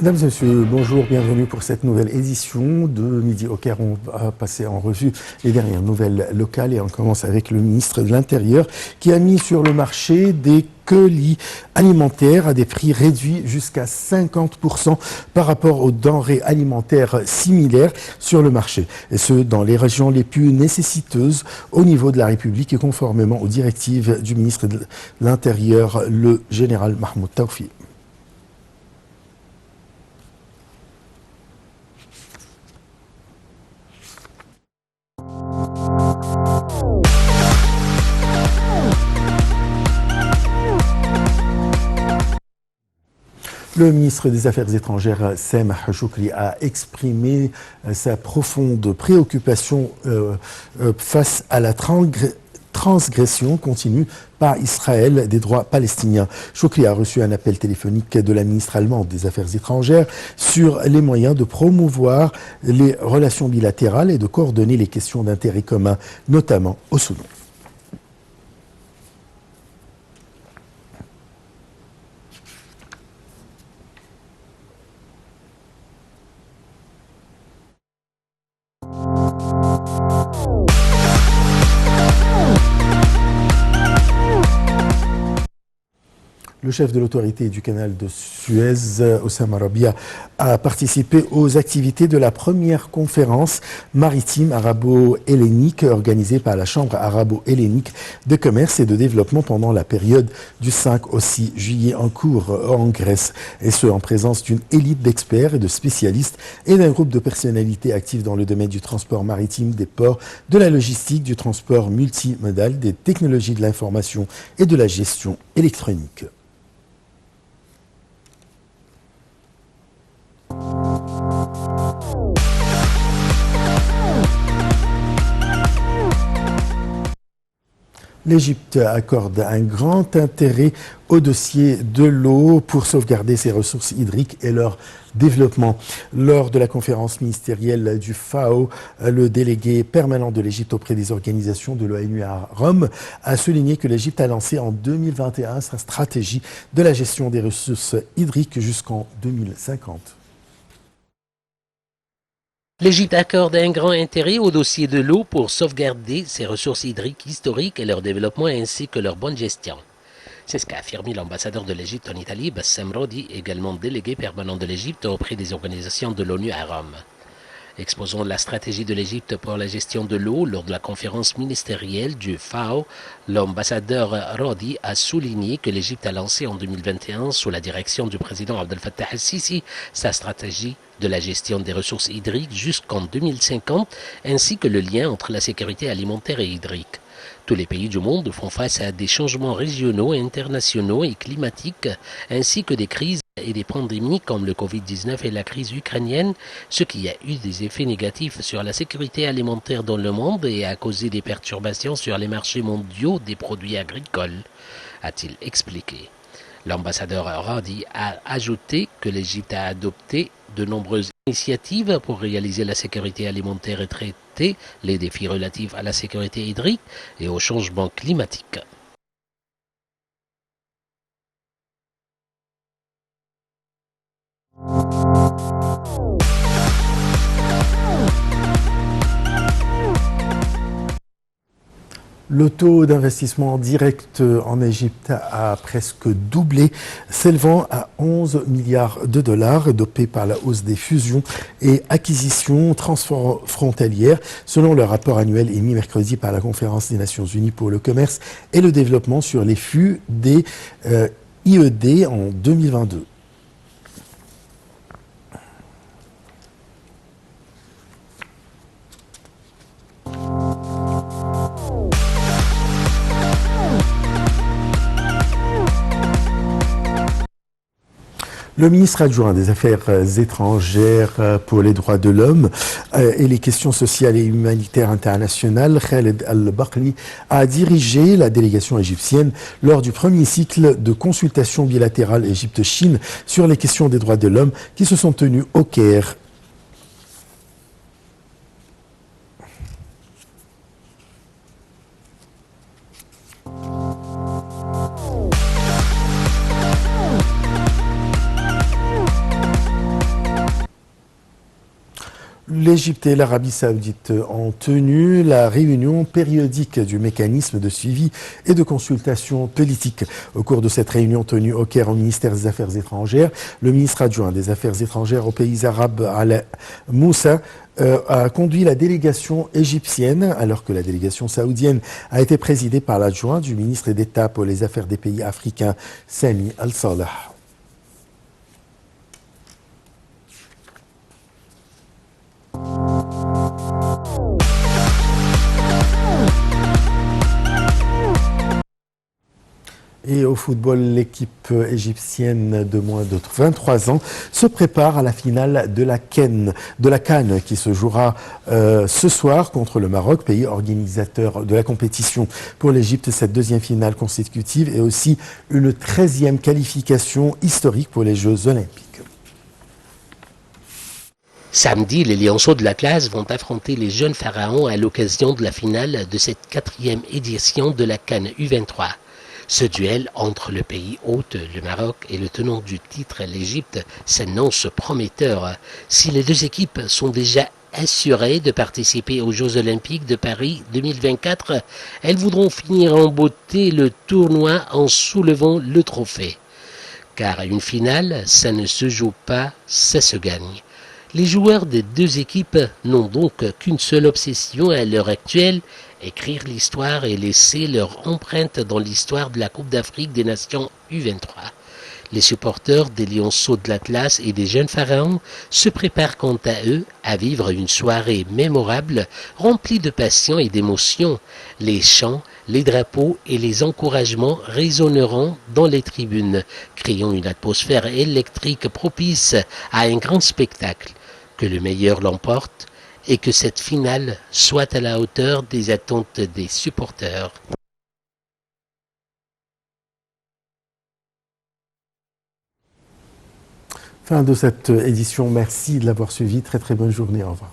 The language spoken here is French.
Mesdames et messieurs, bonjour, bienvenue pour cette nouvelle édition de Midi au Caire. On va passer en revue les dernières nouvelles locales et on commence avec le ministre de l'Intérieur qui a mis sur le marché des colis alimentaires à des prix réduits jusqu'à 50% par rapport aux denrées alimentaires similaires sur le marché. Et ce, dans les régions les plus nécessiteuses au niveau de la République et conformément aux directives du ministre de l'Intérieur, le général Mahmoud Tawfi. Le ministre des Affaires étrangères, Sameh Choukri, a exprimé sa profonde préoccupation face à la transgression continue par Israël des droits palestiniens. Choukri a reçu un appel téléphonique de la ministre allemande des Affaires étrangères sur les moyens de promouvoir les relations bilatérales et de coordonner les questions d'intérêt commun, notamment au Soudan. Le chef de l'autorité du canal de Suez, Oussama Rabia, a participé aux activités de la première conférence maritime arabo-hellénique organisée par la Chambre arabo-hellénique de commerce et de développement pendant la période du 5 au 6 juillet en cours en Grèce. Et ce, en présence d'une élite d'experts et de spécialistes et d'un groupe de personnalités actives dans le domaine du transport maritime, des ports, de la logistique, du transport multimodal, des technologies de l'information et de la gestion électronique. L'Égypte accorde un grand intérêt au dossier de l'eau pour sauvegarder ses ressources hydriques et leur développement. Lors de la conférence ministérielle du FAO, le délégué permanent de l'Égypte auprès des organisations de l'ONU à Rome a souligné que l'Égypte a lancé en 2021 sa stratégie de la gestion des ressources hydriques jusqu'en 2050. L'Égypte accorde un grand intérêt au dossier de l'eau pour sauvegarder ses ressources hydriques historiques et leur développement ainsi que leur bonne gestion. C'est ce qu'a affirmé l'ambassadeur de l'Égypte en Italie, Bassem Rodi, également délégué permanent de l'Égypte auprès des organisations de l'ONU à Rome. Exposant la stratégie de l'Égypte pour la gestion de l'eau lors de la conférence ministérielle du FAO, l'ambassadeur Rodi a souligné que l'Égypte a lancé en 2021, sous la direction du président Abdel Fattah el-Sisi, sa stratégie de la gestion des ressources hydriques jusqu'en 2050, ainsi que le lien entre la sécurité alimentaire et hydrique. Tous les pays du monde font face à des changements régionaux, internationaux et climatiques, ainsi que des crises et des pandémies comme le Covid-19 et la crise ukrainienne, ce qui a eu des effets négatifs sur la sécurité alimentaire dans le monde et a causé des perturbations sur les marchés mondiaux des produits agricoles, a-t-il expliqué. L'ambassadeur Radi a ajouté que l'Égypte a adopté de nombreuses initiatives pour réaliser la sécurité alimentaire et traiter les défis relatifs à la sécurité hydrique et au changement climatique. Le taux d'investissement direct en Égypte a presque doublé, s'élevant à 11 milliards de dollars, dopé par la hausse des fusions et acquisitions transfrontalières, selon le rapport annuel émis mercredi par la Conférence des Nations Unies pour le commerce et le développement sur les flux des IED en 2022. Le ministre adjoint des Affaires étrangères pour les droits de l'homme et les questions sociales et humanitaires internationales, Khaled Al-Bakli, a dirigé la délégation égyptienne lors du premier cycle de consultations bilatérales Égypte-Chine sur les questions des droits de l'homme qui se sont tenues au Caire. L'Égypte et l'Arabie saoudite ont tenu la réunion périodique du mécanisme de suivi et de consultation politique. Au cours de cette réunion tenue au Caire au ministère des Affaires étrangères, le ministre adjoint des Affaires étrangères aux pays arabes, Al Moussa, a conduit la délégation égyptienne, alors que la délégation saoudienne a été présidée par l'adjoint du ministre d'État pour les affaires des pays africains, Sami Al-Salah. Et au football, l'équipe égyptienne de moins de 23 ans se prépare à la finale de la CAN qui se jouera ce soir contre le Maroc, pays organisateur de la compétition. Pour l'Égypte, cette deuxième finale consécutive est aussi une 13e qualification historique pour les Jeux olympiques. Samedi, les Lionceaux de l'Atlas vont affronter les jeunes pharaons à l'occasion de la finale de cette 4e édition de la CAN U23. Ce duel entre le pays hôte, le Maroc, et le tenant du titre, l'Égypte, s'annonce prometteur. Si les deux équipes sont déjà assurées de participer aux Jeux Olympiques de Paris 2024, elles voudront finir en beauté le tournoi en soulevant le trophée. Car une finale, ça ne se joue pas, ça se gagne. Les joueurs des deux équipes n'ont donc qu'une seule obsession à l'heure actuelle, écrire l'histoire et laisser leur empreinte dans l'histoire de la Coupe d'Afrique des Nations U23. Les supporters des Lionceaux de l'Atlas et des jeunes pharaons se préparent quant à eux à vivre une soirée mémorable remplie de passion et d'émotion. Les chants, les drapeaux et les encouragements résonneront dans les tribunes, créant une atmosphère électrique propice à un grand spectacle. Que le meilleur l'emporte et que cette finale soit à la hauteur des attentes des supporters. Fin de cette édition. Merci de l'avoir suivi. Très très bonne journée. Au revoir.